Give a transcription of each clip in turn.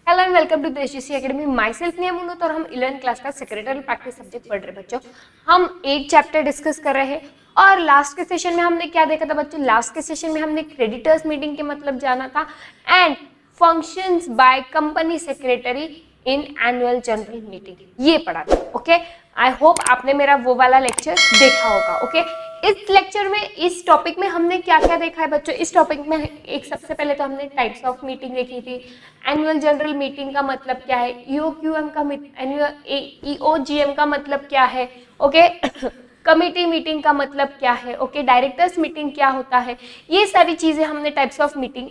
Hello and welcome to Deshji academy. Myself name Munot और हम 11th class का secretary practice subject पढ़ रहे हैं बच्चों। हम एक चैप्टर डिस्कस कर रहे हैं और लास्ट के सेशन में हमने क्या देखा था बच्चों? लास्ट के सेशन में हमने क्रेडिटर्स मीटिंग के मतलब जाना था and functions by company secretary in annual general meeting ये पढ़ा था। ओके, आई होप आपने मेरा वो वाला लेक्चर देखा होगा। ओके, इस लेक्चर में इस टॉपिक में हमने क्या क्या देखा है बच्चों? इस टॉपिक में एक सबसे पहले तो हमने टाइप्स ऑफ मीटिंग देखी थी। एनुअल जनरल मीटिंग का मतलब क्या है, ईओक्यूएम का ईओजीएम का मतलब क्या है, ओके कमिटी मीटिंग का मतलब क्या है, ओके डायरेक्टर्स मीटिंग क्या होता है, ये सारी चीजें हमने टाइप्स ऑफ मीटिंग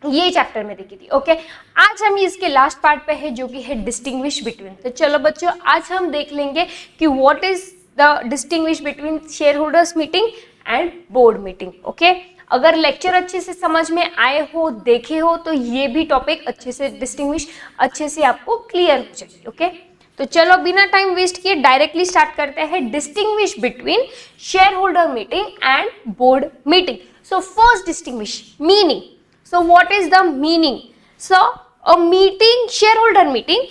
ये चैप्टर में देखी थी। ओके, आज हम इसके लास्ट पार्ट पे है जो कि है डिस्टिंग्विश बिटवीन। तो चलो बच्चों, आज हम देख लेंगे कि what is the distinguish between share holders meeting and board meeting. Okay, अगर लेक्चर अच्छे से समझ में आए हो, देखे हो, तो ये भी टॉपिक अच्छे से डिस्टिंग्विश अच्छे से आपको क्लियर हो जाएगी। ओके, तो चलो बिना टाइम वेस्ट किए डायरेक्टली स्टार्ट करते हैं distinguish between share holder meeting and board meeting. So first distinguish meaning. So what is the meaning? So a meeting, shareholder meeting,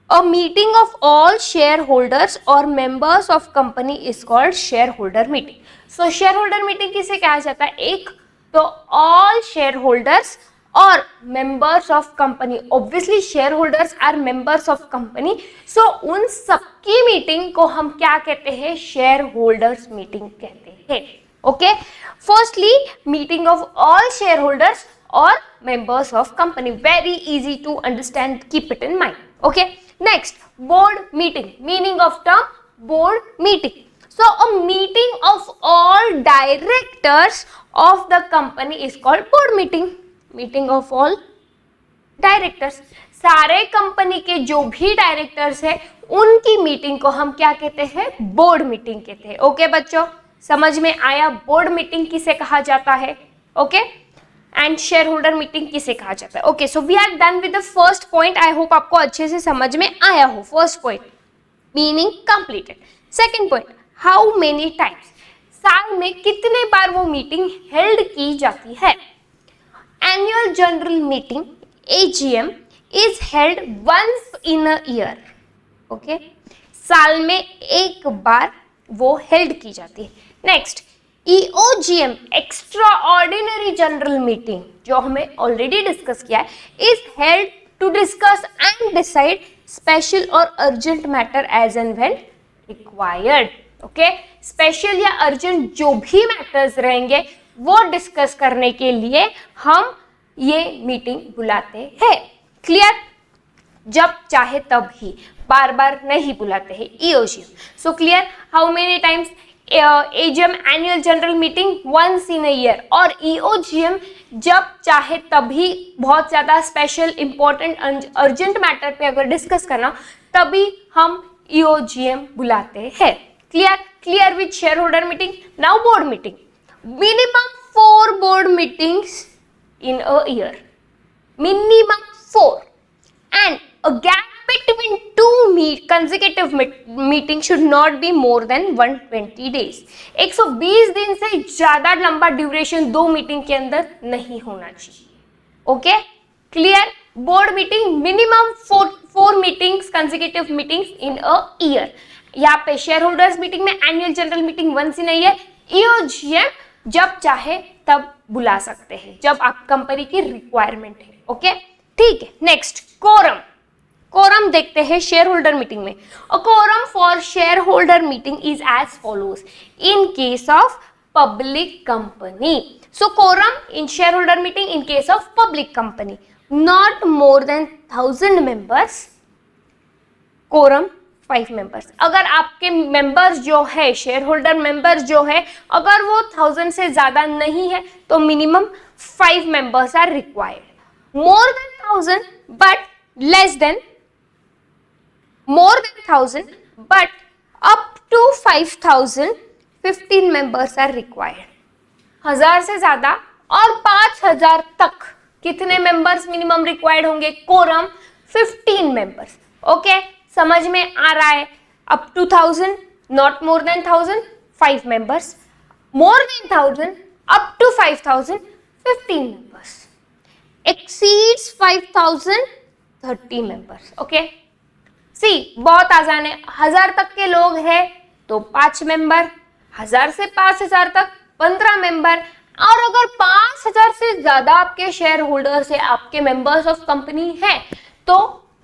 a meeting of all shareholders or members of company is called shareholder meeting. So shareholder meeting किसे कहा जाता है? एक तो all shareholders और members of company. Obviously shareholders are members of company. So उन सबकी meeting को हम क्या कहते हैं? shareholders meeting कहते हैं. Okay, firstly meeting of all shareholders or members of company. Very easy to understand, keep it in mind. Okay, next board meeting. Meaning of term board meeting. So a meeting of all directors of the company is called board meeting. Meeting of all directors. सारे company के जो भी directors है उनकी meeting को हम क्या कहते हैं? बोर्ड मीटिंग कहते हैं। ओके बच्चों, समझ में आया बोर्ड मीटिंग किसे कहा जाता है? Okay, and shareholder meeting किसे कहा जाता है? Okay, so we are done with the first point. I hope आपको अच्छे से समझ में आया हो। First point meaning completed. Second point, how many times, साल में कितने बार वो मीटिंग हेल्ड की जाती है? Annual general meeting AGM is held once in a year. Okay, साल में एक बार वो हेल्ड की जाती है। Next EOGM extra ordinary general meeting जो हमें ऑलरेडी डिस्कस किया है, is held to discuss and decide special और urgent matter as and when required. Okay, special या अर्जेंट जो भी मैटर्स रहेंगे वो डिस्कस करने के लिए हम ये मीटिंग बुलाते हैं। क्लियर? जब चाहे तब ही, बार बार नहीं बुलाते हैं। EOGM. So clear? How many times? AGM annual general meeting once in a year, और EOGM जब चाहे तभी, बहुत ज़्यादा स्पेशल इंपॉर्टेंट अर्जेंट मैटर पे अगर डिस्कस करना तभी हम EOGM बुलाते हैं। Clear? Clear with share holder meeting. Now board meeting. Minimum 4 board meetings in a year. Minimum 4 and a gap between two consecutive meetings should not be more than 120 days. 120 दिन से ज्यादा लंबा duration दो meeting के अंदर नहीं होना चाहिए। Okay, clear? Board meeting minimum 4 meetings, consecutive meetings in a year. यहाँ पे शेयर होल्डर्स मीटिंग में annual general meeting once in a year. EOGM जब चाहे तब बुला सकते हैं, जब आप कंपनी की रिक्वायरमेंट है। ओके, ठीक है। Next quorum. कोरम देखते हैं शेयर होल्डर मीटिंग में। A quorum for shareholder meeting is as follows in case of public company. So quorum in shareholder meeting in case of public company, not more than 1000 members. Quorum 5 members. अगर आपके members जो है, share holder members जो है, अगर वो 1000 से ज्यादा नहीं है तो minimum 5 members are required. More than 1000 but less than, more than 1000 but up to 5000 15 members are required. 1000 से ज्यादा और 5000 तक कितने मेंबर्स मिनिमम रिक्वायर्ड होंगे? Quorum 15 members. ओके, समझ में आ रहा है? up to 1000, not more than 1000 5 members, more than 1000 up to 5000 15 members. Exceeds 5000 30 members. Okay, सी बहुत आसान है, 1000 तक के लोग हैं तो 5 मेंबर, 1000 से 5000 तक 15 मेंबर, और अगर 5000 से ज्यादा आपके शेयर होल्डर्स है, आपके मेंबर्स ऑफ कंपनी है, तो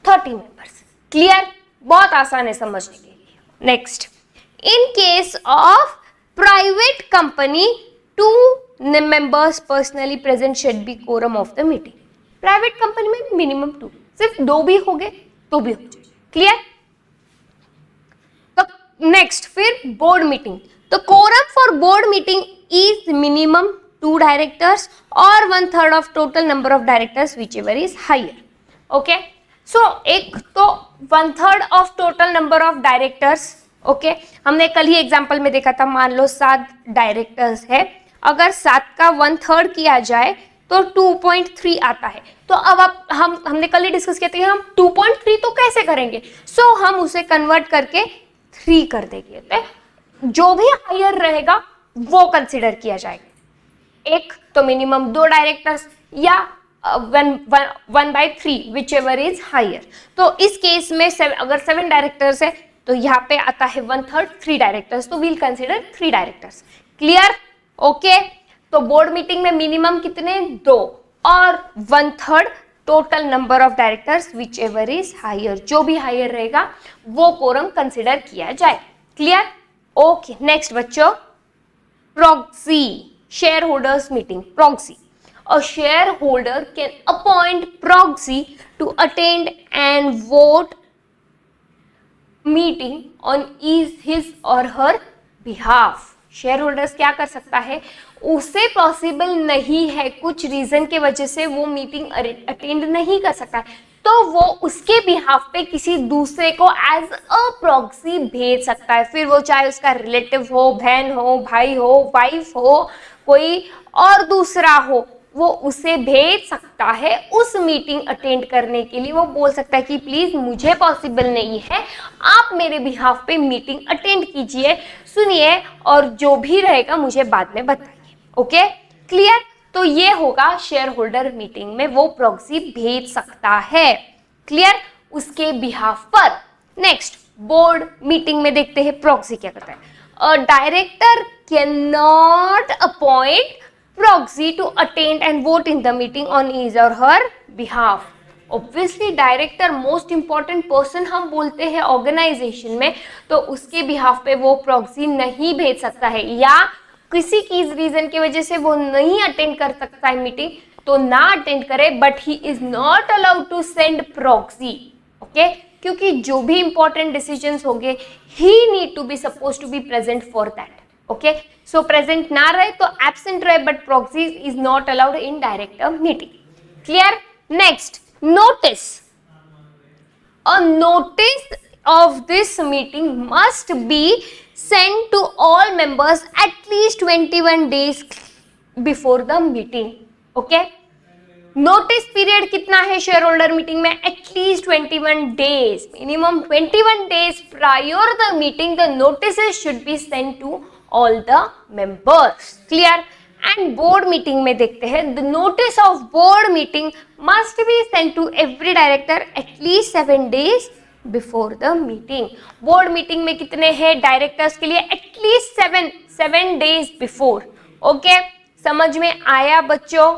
30 मेंबर्स। क्लियर, बहुत आसान है समझने के लिए। Next, in case of private company 2 members personally present should be quorum of the meeting. Private company में मिनिमम 2, सिर्फ 2 भी हो गए तो भी हो जाए। क्लियर, तो नेक्स्ट फिर बोर्ड मीटिंग। तो quorum for board meeting is minimum 2 directors और 1/3 of total number of directors whichever is higher. Okay, so एक तो 1/3 of total number of directors. Okay, हमने कल ही एग्जाम्पल में देखा था, मान लो 7 डायरेक्टर्स है, अगर 7 का 1/3 किया जाए तो 2.3 आता है। तो अब आप हमने कल ही डिस्कस किया था कि हम 2.3 तो कैसे करेंगे, सो हम उसे कन्वर्ट करके 3 कर देंगे, तो जो भी हायर रहेगा वो कंसिडर किया जाएगा। एक तो मिनिमम 2 डायरेक्टर्स या 1/3 विच एवर इज हायर। तो इस केस में अगर 7 डायरेक्टर्स है तो यहाँ पे आता है 1/3 3 डायरेक्टर्स, तो we'll consider 3 directors. Clear, okay. तो बोर्ड मीटिंग में मिनिमम कितने, 2 और 1/3 total number of directors whichever is higher, जो भी हायर रहेगा वो कोरम कंसिडर किया जाए। Clear, okay. नेक्स्ट बच्चों, proxy, shareholders meeting, proxy. A shareholder can appoint proxy to attend and vote meeting on his or her behalf। Share holders क्या कर सकता है, उसे पॉसिबल नहीं है, कुछ रीजन के वजह से वो मीटिंग अटेंड नहीं कर सकता है, तो वो उसके बिहाफ पे किसी दूसरे को एज अ प्रॉक्सी भेज सकता है। फिर वो चाहे उसका रिलेटिव हो, बहन हो, भाई हो, वाइफ हो, कोई और दूसरा हो, वो उसे भेज सकता है उस मीटिंग अटेंड करने के लिए। वो बोल सकता है कि प्लीज मुझे पॉसिबल नहीं है, आप मेरे बिहाफ पे मीटिंग अटेंड कीजिए, सुनिए और जो भी रहेगा मुझे बाद में बताइए। Okay, clear. तो ये होगा शेयर होल्डर मीटिंग में वो प्रॉक्सी भेज सकता है। क्लियर, उसके बिहाफ पर। नेक्स्ट, बोर्ड मीटिंग में देखते हैं प्रॉक्सी क्या करता है। A director can not appoint proxy to attend and vote in the meeting on his or her behalf। Obviously director most important person हम बोलते हैं ऑर्गेनाइजेशन में, तो उसके बिहाफ पे वो प्रॉक्सी नहीं भेज सकता है, या किसी की रीजन की वजह से वो नहीं अटेंड कर सकता है मीटिंग, तो ना अटेंड करे, but he is not allowed to send proxy. Okay, क्योंकि जो भी इंपॉर्टेंट डिसीजंस होंगे he need to be suppose to be present for that. Okay, so present ना रहे तो एब्सेंट रहे, but proxy is not allowed in director meeting. Clear. Next, notice. A notice of this meeting must be sent to all members at least 21 days before the meeting। okay, notice period कितना है shareholder meeting में, at least 21 days, minimum 21 days prior the meeting the notice should be sent to all the members. Clear. And board meeting में देखते हैं, the notice of board meeting must be sent to every director at least 7 days before the meeting. Board meeting में कितने हैं directors के लिए, at least 7 days before. Okay, समझ में आया बच्चों?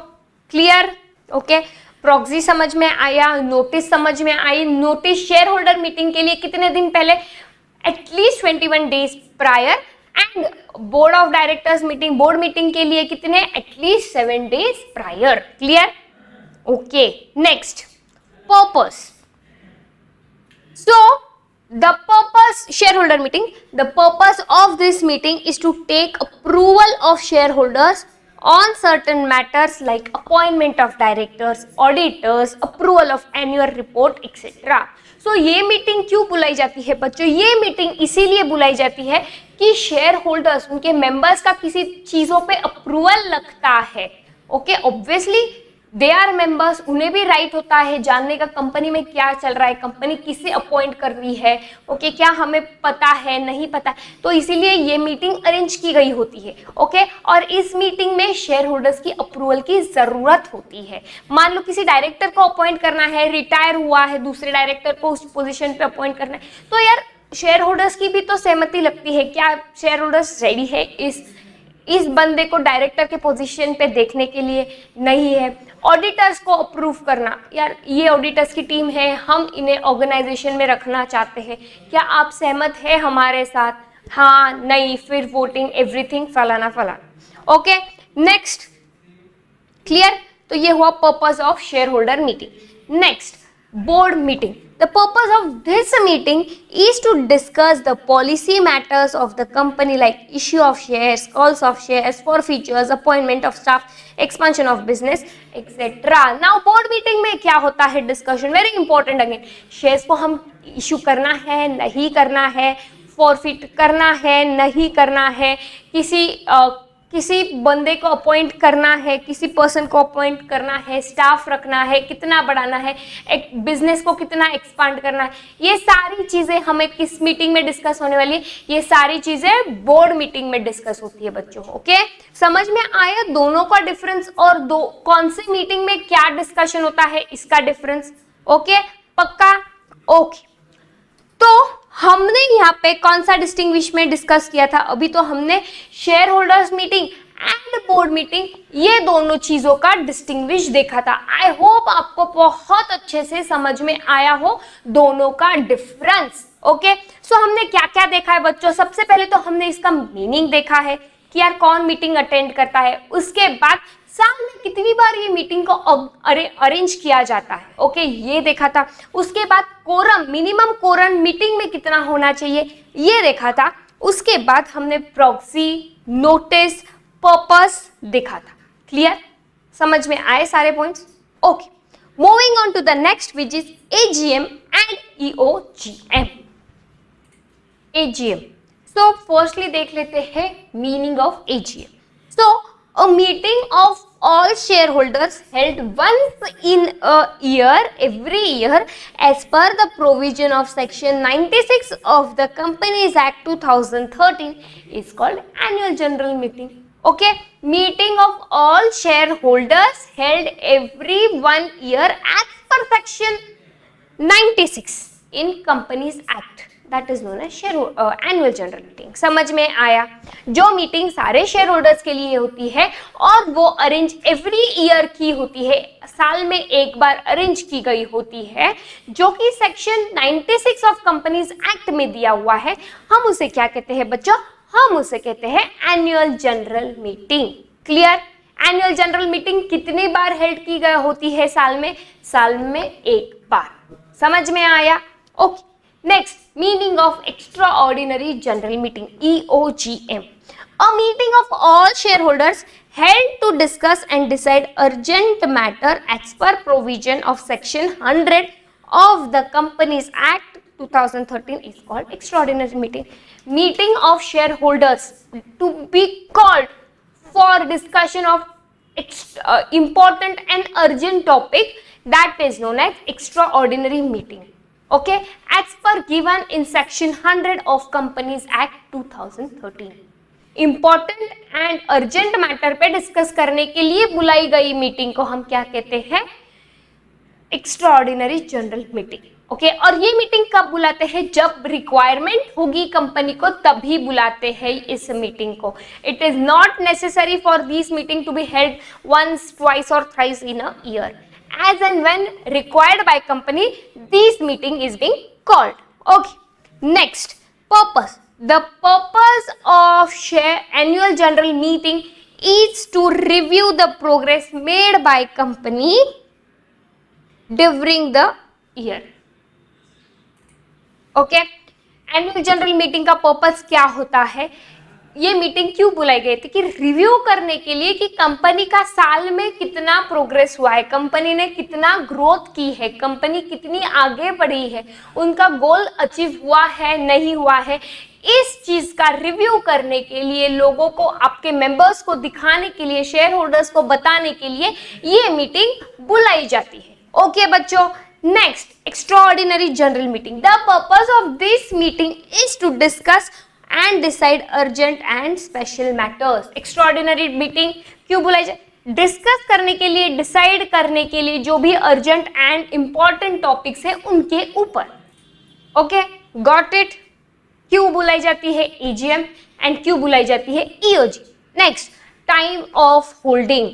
क्लियर। ओके, प्रॉक्सी समझ में आया, नोटिस समझ में आई। नोटिस शेयर होल्डर मीटिंग के लिए कितने दिन पहले, at least 21 days prior, and board of directors meeting, board meeting के लिए कितने, at least 7 days prior. Clear. Okay, next, purpose. So, the purpose, shareholder meeting, the purpose of this meeting is to take approval of shareholders on certain matters like appointment of directors, auditors, approval of annual report, etc. So, ये meeting क्यों बुलाई जाती है बच्चों? ये meeting इसीलिए बुलाई जाती है कि शेयर होल्डर्स, उनके मेंबर्स का किसी चीजों पे अप्रूवल लगता है। Okay, obviously they are members, उन्हें भी राइट होता है जानने का कंपनी में क्या चल रहा है, कंपनी किसे अपॉइंट कर रही है, ओके क्या हमें पता है नहीं पता, तो इसीलिए ये मीटिंग अरेंज की गई होती है, ओके। और इस मीटिंग में शेयर होल्डर्स की अप्रूवल की जरूरत होती है। मान लो किसी डायरेक्टर को अपॉइंट करना है, रिटायर हुआ है, दूसरे डायरेक्टर को उस पोजिशन पे अपॉइंट करना है, तो यार शेयर होल्डर्स की भी तो सहमति लगती है। क्या शेयर होल्डर्स रेडी है इस बंदे को डायरेक्टर के पोजीशन पे देखने के लिए? नहीं है। ऑडिटर्स को अप्रूव करना, यार ये ऑडिटर्स की टीम है, हम इन्हें ऑर्गेनाइजेशन में रखना चाहते हैं, क्या आप सहमत है हमारे साथ? हाँ नहीं, फिर वोटिंग एवरीथिंग फलाना फलाना, ओके। Next, clear? तो ये हुआ purpose of share holder meeting. Next, board meeting. The purpose of this meeting is to discuss the policy matters of the company like issue of shares, calls of shares, forfeitures, appointment of staff, expansion of business, etc. Now board meeting में क्या होता है? Discussion, very important again. Shares को हम issue करना है नहीं करना है, फॉरफिट करना है नहीं करना है, किसी बंदे को अपॉइंट करना है, किसी पर्सन को अपॉइंट करना है, स्टाफ रखना है, कितना बढ़ाना है, एक बिजनेस को कितना एक्सपांड करना है, ये सारी चीजें हमें किस मीटिंग में डिस्कस होने वाली है? ये सारी चीजें बोर्ड मीटिंग में डिस्कस होती है बच्चों, ओके। समझ में आया दोनों का डिफरेंस और दो कौन सी मीटिंग में क्या डिस्कशन होता है इसका डिफरेंस, ओके पक्का, ओके। तो हमने यहाँ पे कौन सा डिस्टिंग्विश में डिस्कस किया था? अभी तो हमने share holders meeting and board meeting, ये दोनों चीजों का डिस्टिंग्विश देखा था। आई होप आपको बहुत अच्छे से समझ में आया हो दोनों का डिफरेंस, ओके। सो हमने क्या क्या देखा है बच्चों? सबसे पहले तो हमने इसका मीनिंग देखा है कि यार कौन मीटिंग अटेंड करता है, उसके बाद साल में कितनी बार ये मीटिंग को अरेंज किया जाता है, ओके ये देखा था। उसके बाद कोरम, मिनिमम कोरम मीटिंग में कितना होना चाहिए, ये देखा था। उसके बाद हमने प्रॉक्सी, नोटिस, पर्पस देखा था। क्लियर? समझ में आए सारे points? Okay, moving on to the next which is AGM and EOGM. AGM, so firstly देख लेते हैं meaning of AGM. So a meeting of all shareholders held once in a year, every year, as per the provision of section 96 of the Companies Act 2013 is called annual general meeting. Okay, meeting of all shareholders held every 1 year as per section 96 in Companies Act, that is known as annual general meeting. समझ में आया? जो meeting सारे share holders के लिए होती है और वो अरेंज एवरी ईयर की होती है, साल में एक बार अरेंज की गई होती है, जो कि सेक्शन 96 ऑफ कंपनीज एक्ट में दिया हुआ है, हम उसे क्या कहते हैं बच्चों? हम उसे कहते हैं annual general meeting. Clear? Annual general meeting कितनी बार हेल्ड की गई होती है साल में? साल में एक बार। समझ में आया? Okay, next, meaning of extraordinary general meeting, EOGM. A meeting of all shareholders held to discuss and decide urgent matter as per provision of section 100 of the Companies Act 2013 is called extraordinary meeting. Meeting of shareholders to be called for discussion of important and urgent topic, that is known as extraordinary meeting. Okay, as per given in section 100 of Companies Act 2013. Important and urgent matter पे discuss करने के लिए बुलाई गई meeting को हम क्या कहते हैं? Extraordinary general meeting. ओके, और ये मीटिंग कब बुलाते हैं? जब रिक्वायरमेंट होगी कंपनी को तभी बुलाते हैं इस मीटिंग को। It is not necessary for this meeting to be held once, twice or thrice in a year. As and when required by company, this meeting is being called. Okay, next, purpose. The purpose of annual general meeting is to review the progress made by company during the year. Okay, annual general meeting का purpose क्या होता है? ये meeting क्यों बुलाई गई थी? कि रिव्यू करने के लिए कि कंपनी का साल में कितना प्रोग्रेस हुआ है, कंपनी ने कितना ग्रोथ की है, कंपनी कितनी आगे बढ़ी है, उनका गोल अचीव हुआ है नहीं हुआ है, इस चीज का रिव्यू करने के लिए, लोगों को, आपके मेंबर्स को दिखाने के लिए, शेयर होल्डर्स को बताने के लिए ये मीटिंग बुलाई जाती है। ओके बच्चों, next, extraordinary general meeting. The purpose of this meeting is to discuss and decide urgent and special matters. Extraordinary meeting क्यों बुलाई जाए? डिस्कस करने के लिए, डिसाइड करने के लिए जो भी अर्जेंट एंड इंपॉर्टेंट टॉपिक्स है उनके ऊपर। Okay, got it? क्यों बुलाई जाती है एजीएम एंड क्यों बुलाई जाती है EOG? Next, time of holding.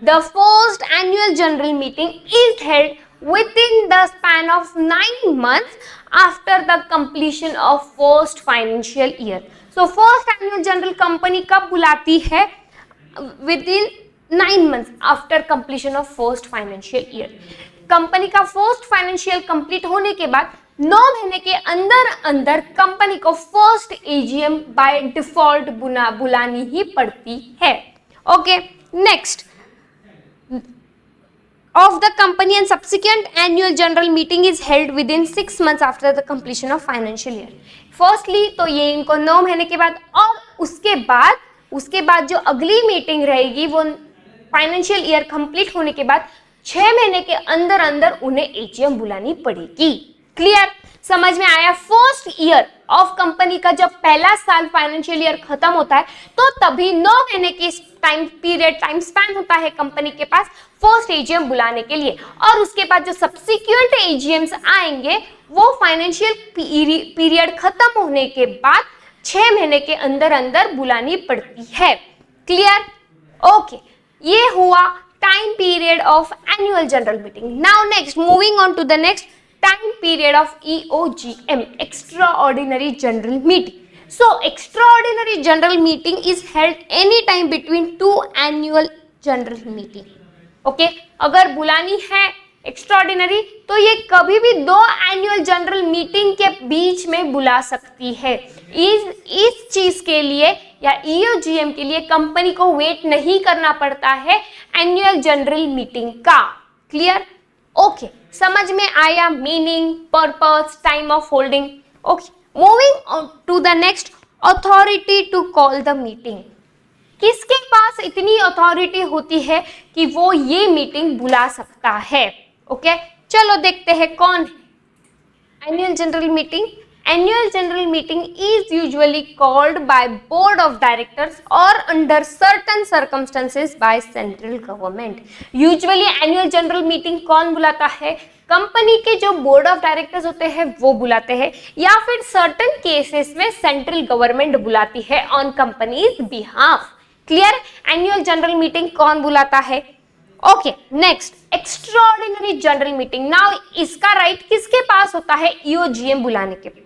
The first annual general meeting is held within the span of 9 months after the completion of first financial year. So first annual general company कब बुलाती है? Within 9 months after completion of first financial year. Company का first financial complete होने के बाद 9 महीने के अंदर अंदर कंपनी को फर्स्ट एजीएम बाय डिफॉल्ट बुलानी ही पड़ती है। Okay, next, of the company and subsequent annual general meeting is held within 6 months after the completion of financial year. Firstly तो ये इनको 9 महीने के बाद, और उसके बाद जो अगली मीटिंग रहेगी वो फाइनेंशियल ईयर कंप्लीट होने के बाद 6 महीने के अंदर अंदर उन्हें एजीएम बुलानी पड़ेगी। क्लियर? समझ में आया? फर्स्ट ईयर ऑफ कंपनी का जब पहला साल फाइनेंशियल ईयर खत्म होता है तो तभी 9 महीने की टाइम स्पैन होता है कंपनी के पास फर्स्ट एजीएम बुलाने के लिए, और उसके बाद जो सब्सिक्वेंट एजीएम्स आएंगे वो फाइनेंशियल पीरियड खत्म होने के बाद 6 महीने के अंदर अंदर बुलानी पड़ती है। क्लियर? ओके, ये हुआ time period of annual general meeting. Now next, moving on to the next, time period of EOGM, extraordinary general meeting. So extraordinary general meeting is held any time between 2 annual general meeting. Okay, अगर बुलानी है extraordinary तो ये कभी भी 2 annual general meeting के बीच में बुला सकती है। इस चीज के लिए या ईओजीएम के लिए कंपनी को वेट नहीं करना पड़ता है एनुअल जनरल मीटिंग का। क्लियर? ओके, समझ में आया meaning, purpose, time of holding? Okay, moving to the next, authority to call the meeting. किसके पास इतनी अथॉरिटी होती है कि वो ये मीटिंग बुला सकता है? ओके, चलो देखते हैं कौन है। Annual general meeting. Annual general meeting is usually called by board of directors or under certain circumstances by central government. Usually annual general meeting कौन बुलाता है? कंपनी के जो बोर्ड ऑफ डायरेक्टर्स होते हैं वो बुलाते हैं, या फिर सर्टन केसेस में सेंट्रल गवर्नमेंट बुलाती है on companies behalf. Clear? Annual general meeting कौन बुलाता है? Okay, next, extraordinary general meeting. Now इसका राइट किसके पास होता है ईओजीएम बुलाने के?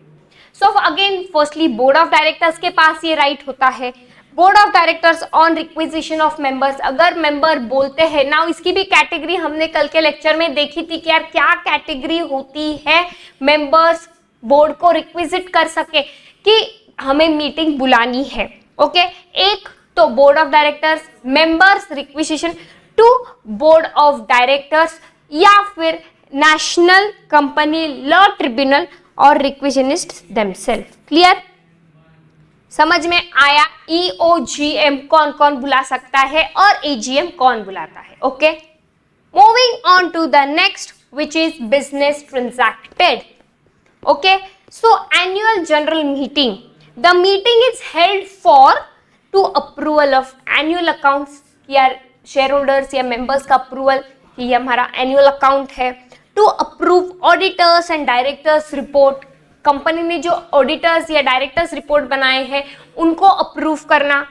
So again, firstly board of directors के पास ये राइट होता है। Board of directors on requisition of members, अगर मेंबर बोलते हैं, नाउ इसकी भी कैटेगरी हमने कल के लेक्चर में देखी थी कि यार क्या कैटेगरी होती है मेंबर्स बोर्ड को रिक्विजिट कर सके कि हमें मीटिंग बुलानी है। ओके, एक तो board of directors, members requisition to board of directors, या फिर नेशनल कंपनी लॉ ट्रिब्यूनल और रिक्विजिनिस्ट देमसेल्फ। क्लियर? समझ में आया? ईओजीएम कौन कौन बुला सकता है और एजीएम कौन बुलाता है। Okay, moving on to the next, which is business transacted. Okay, so annual general meeting, the meeting is held for to approval of annual accounts, या शेयर होल्डर्स या मेंबर्स का अप्रूवल कि ये हमारा एनुअल अकाउंट है, to approve auditors and directors report, company ने जो auditors या डायरेक्टर्स रिपोर्ट बनाए हैं उनको अप्रूव करना।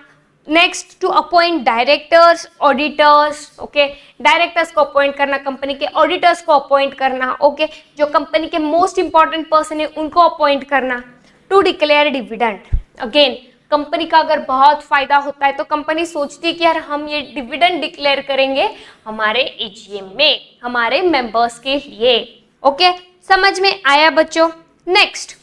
Next, to appoint directors, auditors. Okay, directors को अपॉइंट करना, कंपनी के ऑडिटर्स को अपॉइंट करना। ओके, जो कंपनी के मोस्ट इंपॉर्टेंट पर्सन है उनको अपॉइंट करना। To declare dividend, again company का अगर बहुत फायदा होता है तो कंपनी सोचती है कि यार हम ये डिविडेंड डिक्लेयर करेंगे हमारे एजीएम में, हमारे मेंबर्स के लिए। ओके, समझ में आया बच्चों? Next,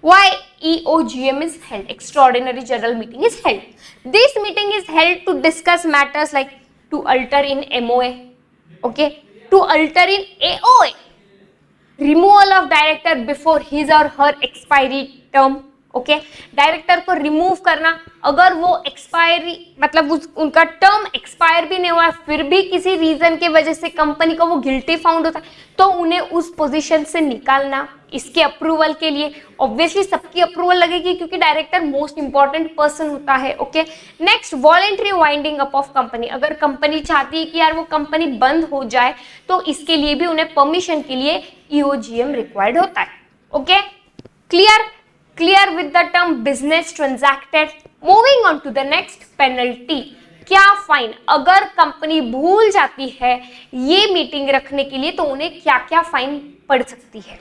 why EOGM is held, extraordinary general meeting is held. This meeting is held to discuss matters like to alter in MOA, okay, to alter in AOA, removal of director before his or her expiry term, okay director को remove करना, अगर वो expiry मतलब उनका term expire भी नहीं हुआ है फिर भी किसी रीजन के वजह से कंपनी को वो गिल्टी फाउंड होता है तो उन्हें उस पोजीशन से निकालना, इसके अप्रूवल के लिए ऑब्वियसली सबकी अप्रूवल लगेगी क्योंकि डायरेक्टर मोस्ट इंपॉर्टेंट पर्सन होता है। Okay next voluntary winding up of company, अगर कंपनी चाहती है कि यार वो कंपनी बंद हो जाए तो इसके लिए भी उन्हें परमिशन के लिए EOGM रिक्वायर्ड होता है। Okay clear with the term business transacted. Moving on to the next penalty, क्या फाइन, अगर कंपनी भूल जाती है ये मीटिंग रखने के लिए तो उन्हें क्या क्या फाइन पड़ सकती है।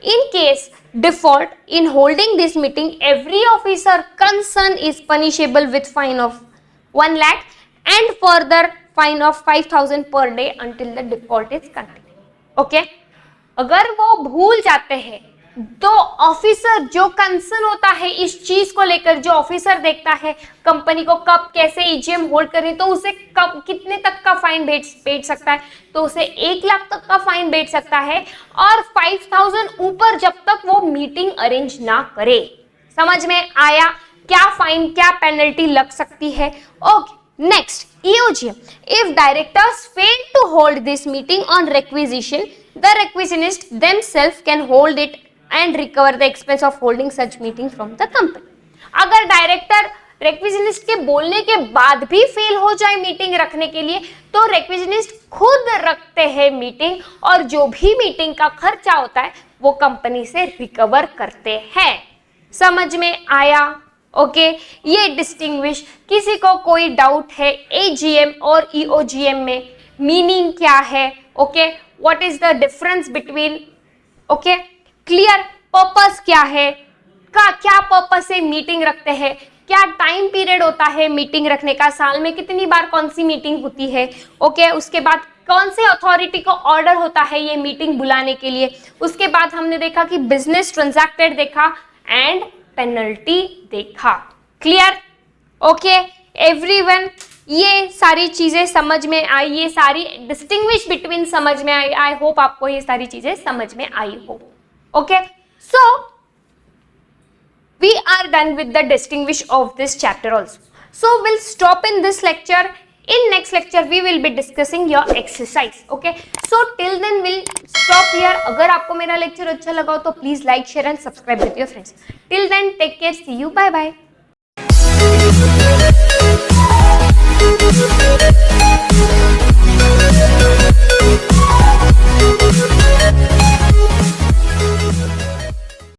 In case default in holding this meeting, every officer concerned is punishable with fine of 1 lakh and further fine of 5,000 per day until the default is continued. Okay? अगर वो भूल जाते हैं तो ऑफिसर जो कंसर्न होता है इस चीज को लेकर, जो ऑफिसर देखता है कंपनी को कब कैसे EGM होल्ड करनी तो उसे कब कितने तक का फाइन बैठ सकता है, तो उसे 1 लाख तक का फाइन बैठ सकता है और 5,000 ऊपर जब तक वो मीटिंग अरेंज ना करे। समझ में आया क्या फाइन क्या पेनल्टी लग सकती है। Okay next EOGM, if directors fail to hold this meeting on requisition, the requisitionist themselves can hold it and recover the expense of holding such meeting from the company. अगर director रिक्विजिनिस्ट के बोलने के बाद भी fail हो जाए meeting रखने के लिए तो रिक्विजिनिस्ट खुद रखते हैं मीटिंग और जो भी मीटिंग का खर्चा होता है वो कंपनी से रिकवर करते हैं। समझ में आया? ओके ये डिस्टिंग्विश, किसी को कोई डाउट है AGM और EOGM में मीनिंग क्या है? Okay what is the difference between, okay clear purpose क्या है, क्या पर्पस से मीटिंग रखते हैं, क्या टाइम पीरियड होता है मीटिंग रखने का, साल में कितनी बार कौन सी मीटिंग होती है। ओके उसके बाद कौन से अथॉरिटी को ऑर्डर होता है ये मीटिंग बुलाने के लिए। उसके बाद हमने देखा कि बिजनेस ट्रांजैक्टेड देखा एंड पेनल्टी देखा। क्लियर? ओके एवरीवन ये सारी चीजें समझ में आई, ये सारी डिस्टिंग्विश बिटवीन समझ में आई। आई होप आपको ये सारी चीजें समझ में आई हो। Okay, so we are done with the distinguish of this chapter also. So we'll stop in this lecture. In next lecture we will be discussing your exercise. Okay, so till then we'll stop here. अगर आपको मेरा lecture अच्छा लगा हो तो please like, share and subscribe with your friends. Till then take care. See you. Bye bye.